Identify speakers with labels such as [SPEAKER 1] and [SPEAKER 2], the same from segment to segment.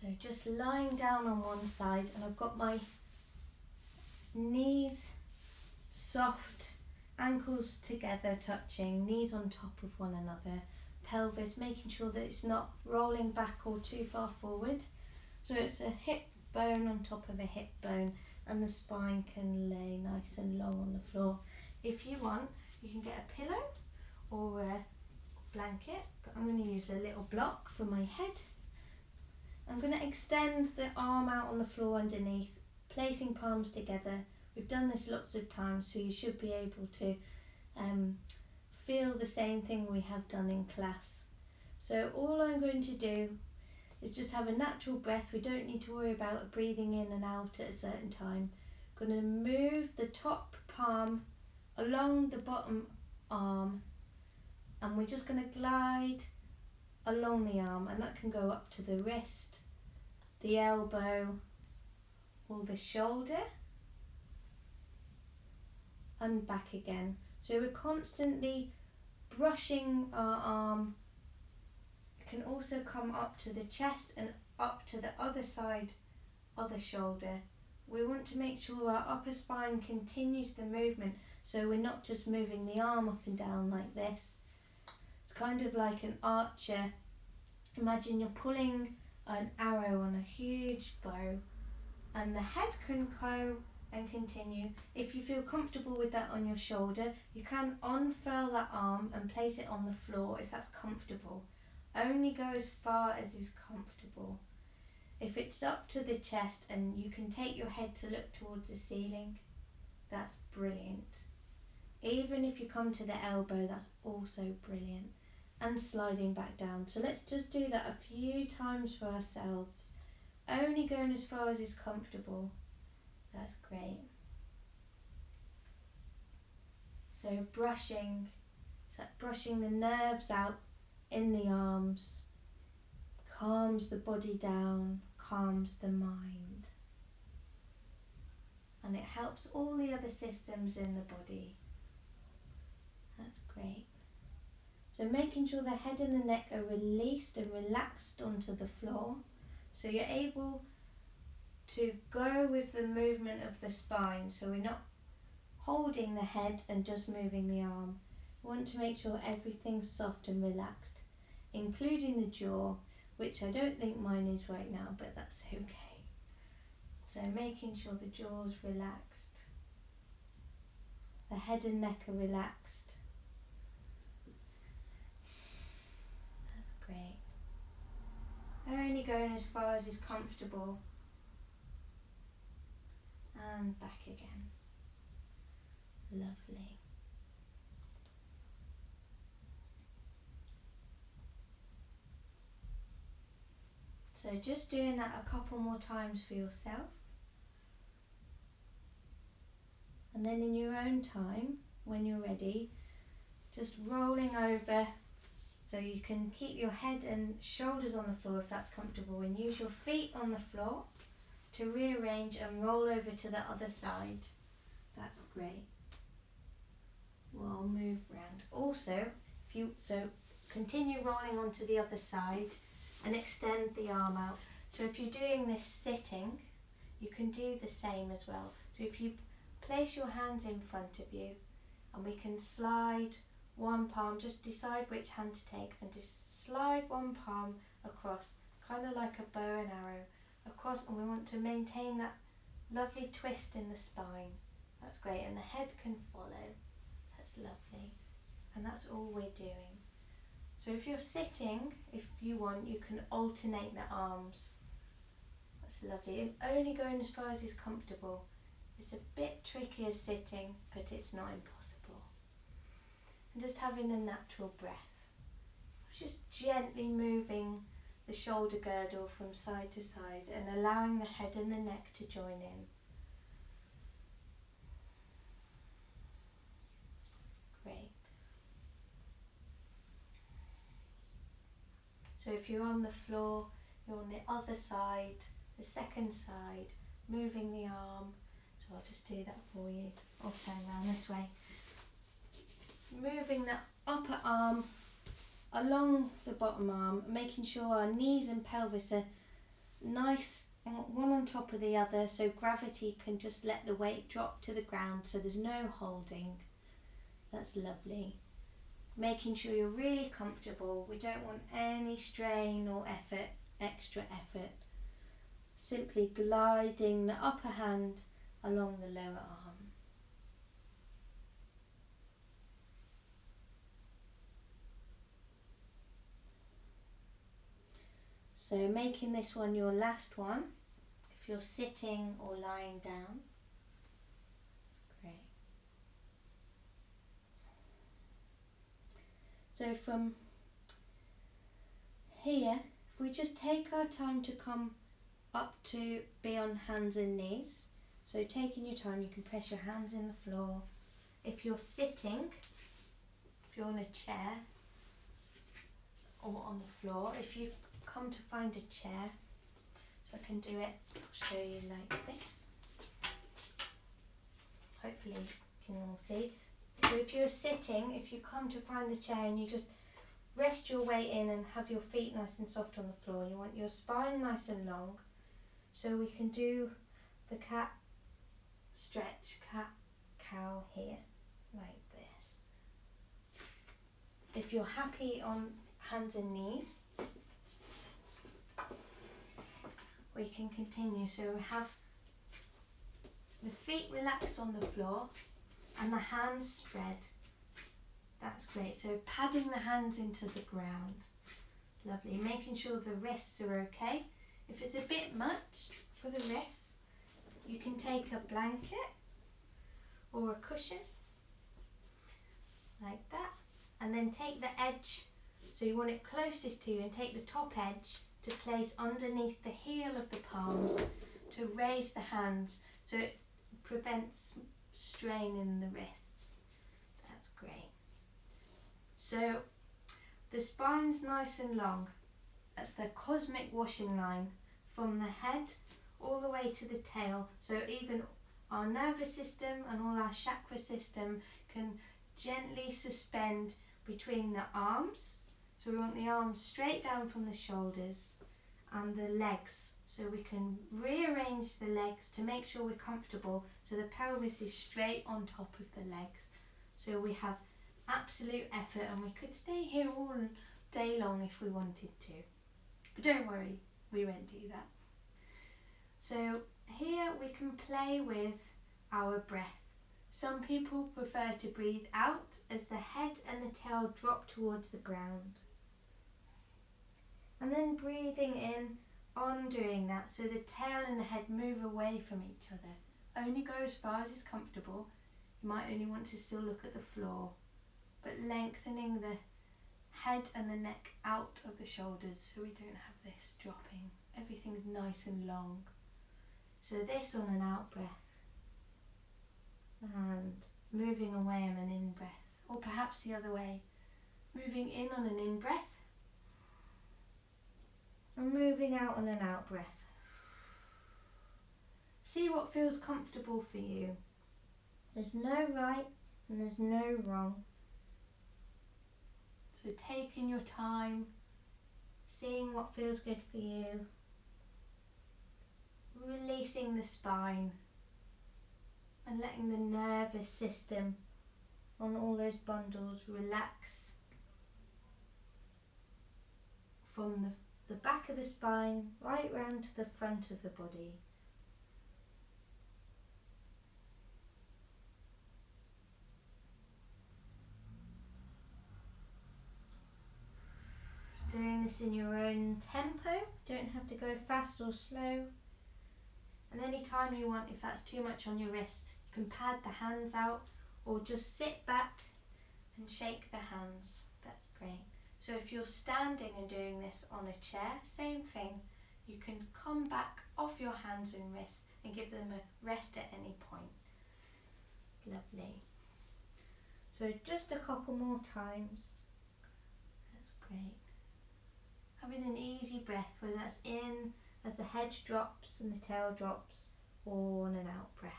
[SPEAKER 1] So just lying down on one side, and I've got my knees soft, ankles together touching, knees on top of one another, pelvis making sure that it's not rolling back or too far forward. So it's a hip bone on top of a hip bone, and the spine can lay nice and long on the floor. If you want, you can get a pillow or a blanket, but I'm going to use a little block for my head. I'm going to extend the arm out on the floor underneath, placing palms together. We've done this lots of times, so you should be able to feel the same thing we have done in class. So all I'm going to do is just have a natural breath. We don't need to worry about breathing in and out at a certain time. I'm going to move the top palm along the bottom arm, and we're just going to glide along the arm, and that can go up to the wrist, the elbow, or the shoulder, and back again. So we're constantly brushing our arm. It can also come up to the chest and up to the other side, other shoulder. We want to make sure our upper spine continues the movement, so we're not just moving the arm up and down like this. It's kind of like an archer. Imagine you're pulling an arrow on a huge bow, and the head can go and continue. If you feel comfortable with that on your shoulder, you can unfurl that arm and place it on the floor if that's comfortable. Only go as far as is comfortable. If it's up to the chest and you can take your head to look towards the ceiling, that's brilliant. Even if you come to the elbow, that's also brilliant. And sliding back down. So let's just do that a few times for ourselves. Only going as far as is comfortable. That's great. So brushing the nerves out in the arms, calms the body down, calms the mind. And it helps all the other systems in the body. That's great. So making sure the head and the neck are released and relaxed onto the floor, so you're able to go with the movement of the spine, so we're not holding the head and just moving the arm. We want to make sure everything's soft and relaxed, including the jaw, which I don't think mine is right now, but that's okay. So making sure the jaw's relaxed, the head and neck are relaxed. Great. Only going as far as is comfortable, and back again. Lovely. So just doing that a couple more times for yourself, and then in your own time, when you're ready, just rolling over. So you can keep your head and shoulders on the floor if that's comfortable, and use your feet on the floor to rearrange and roll over to the other side. That's great. We'll move round. Also, continue rolling onto the other side and extend the arm out. So if you're doing this sitting, you can do the same as well. So if you place your hands in front of you, and we can slide one palm, just decide which hand to take, and just slide one palm across, kind of like a bow and arrow across, and we want to maintain that lovely twist in the spine. That's great, and the head can follow. That's lovely, and that's all we're doing. So if you're sitting, if you want, you can alternate the arms. That's lovely, and only going as far as is comfortable. It's a bit trickier sitting, but it's not impossible. And just having a natural breath. Just gently moving the shoulder girdle from side to side and allowing the head and the neck to join in. That's great. So if you're on the floor, you're on the other side, the second side, moving the arm. So I'll just do that for you. I'll turn around this way. Moving the upper arm along the bottom arm, making sure our knees and pelvis are nice, one on top of the other, so gravity can just let the weight drop to the ground, so there's no holding. That's lovely. Making sure you're really comfortable. We don't want any strain or effort, extra effort. Simply gliding the upper hand along the lower arm. So making this one your last one, if you're sitting or lying down. That's great. So from here, if we just take our time to come up to be on hands and knees. So taking your time, you can press your hands in the floor. If you're sitting, if you're on a chair or on the floor, if you come to find a chair, so I can do it, I'll show you like this. Hopefully you can all see. So if you're sitting, if you come to find the chair and you just rest your weight in and have your feet nice and soft on the floor, you want your spine nice and long, so we can do the cat stretch, cat cow here, like this. If you're happy on hands and knees, we can continue. So we have the feet relaxed on the floor and the hands spread. That's great. So padding the hands into the ground. Lovely. Making sure the wrists are okay. If it's a bit much for the wrists, you can take a blanket or a cushion like that, and then take the edge, so you want it closest to you, and take the top edge to place underneath the heel of the palms to raise the hands so it prevents strain in the wrists. That's great. So the spine's nice and long. That's the cosmic washing line from the head all the way to the tail. So even our nervous system and all our chakra system can gently suspend between the arms. So we want the arms straight down from the shoulders and the legs. So we can rearrange the legs to make sure we're comfortable, so the pelvis is straight on top of the legs. So we have absolute effort, and we could stay here all day long if we wanted to. But don't worry, we won't do that. So here we can play with our breath. Some people prefer to breathe out as the head and the tail drop towards the ground. And then breathing in on doing that, so the tail and the head move away from each other. Only go as far as is comfortable. You might only want to still look at the floor, but lengthening the head and the neck out of the shoulders so we don't have this dropping. Everything's nice and long. So this on an out breath, and moving away on an in breath, or perhaps the other way, moving in on an in breath and moving out on an out breath. See what feels comfortable for you. There's no right and there's no wrong. So taking your time, seeing what feels good for you, releasing the spine and letting the nervous system on all those bundles relax from the back of the spine right round to the front of the body. Doing this in your own tempo, don't have to go fast or slow. And any time you want, if that's too much on your wrist, you can pad the hands out or just sit back and shake the hands. That's great. So if you're standing and doing this on a chair, same thing. You can come back off your hands and wrists and give them a rest at any point. It's lovely. So just a couple more times. That's great. Having an easy breath, whether that's in as the head drops and the tail drops, or on an out breath.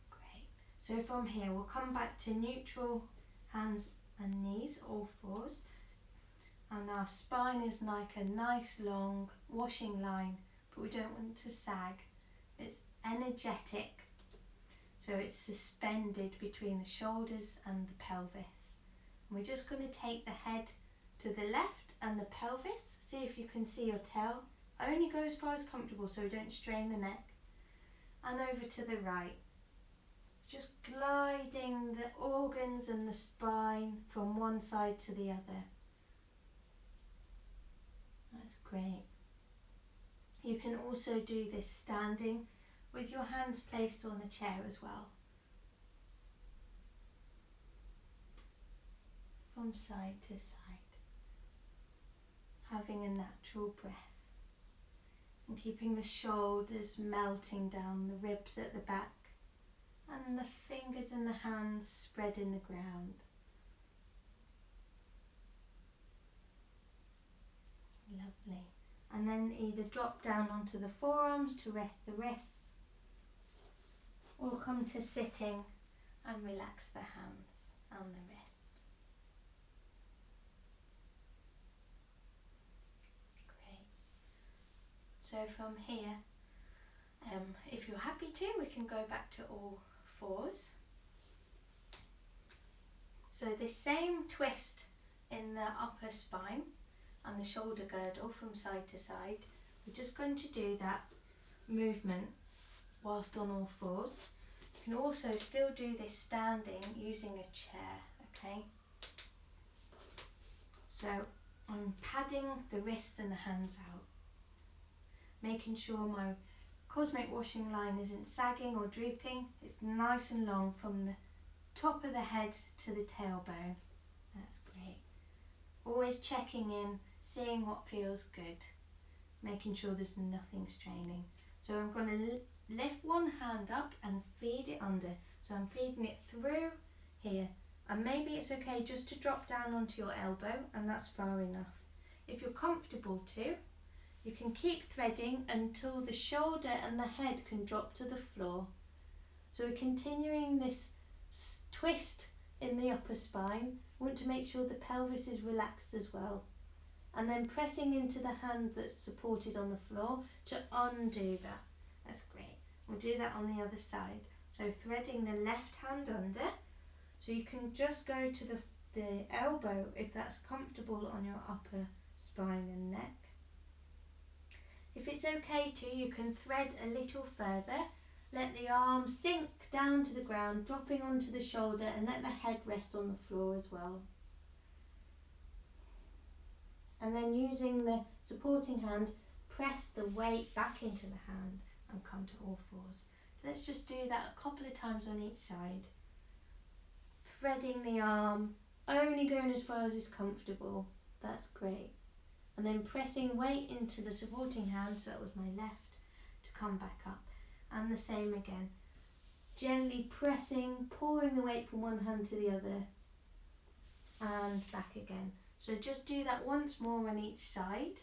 [SPEAKER 1] Great. So from here we'll come back to neutral hands and knees, all fours, and our spine is like a nice long washing line, but we don't want it to sag. It's energetic, so it's suspended between the shoulders and the pelvis. And we're just going to take the head to the left and the pelvis. See if you can see your tail. Only go as far as comfortable so we don't strain the neck. And over to the right. Just gliding the organs and the spine from one side to the other. That's great. You can also do this standing with your hands placed on the chair as well. From side to side. Having a natural breath. And keeping the shoulders melting down, the ribs at the back. And the fingers and the hands spread in the ground. Lovely. And then either drop down onto the forearms to rest the wrists, or come to sitting and relax the hands and the wrists. Great. So from here, if you're happy to, we can go back to all fours. So this same twist in the upper spine and the shoulder girdle from side to side, we're just going to do that movement whilst on all fours. You can also still do this standing using a chair, okay? So I'm padding the wrists and the hands out, making sure my cosmic washing line isn't sagging or drooping. It's nice and long from the top of the head to the tailbone. That's great. Always checking in, seeing what feels good, making sure there's nothing straining. So I'm going to lift one hand up and feed it under. So I'm feeding it through here. And maybe it's okay just to drop down onto your elbow, and that's far enough. If you're comfortable to, you can keep threading until the shoulder and the head can drop to the floor. So we're continuing this twist in the upper spine. We want to make sure the pelvis is relaxed as well. And then pressing into the hand that's supported on the floor to undo that. That's great. We'll do that on the other side. So threading the left hand under. So you can just go to the elbow if that's comfortable on your upper spine and neck. If it's okay to, you can thread a little further. Let the arm sink down to the ground, dropping onto the shoulder, and let the head rest on the floor as well. And then using the supporting hand, press the weight back into the hand and come to all fours. So let's just do that a couple of times on each side. Threading the arm, only going as far as is comfortable. That's great. And then pressing weight into the supporting hand, so that was my left, to come back up. And the same again. Gently pressing, pouring the weight from one hand to the other, and back again. So just do that once more on each side.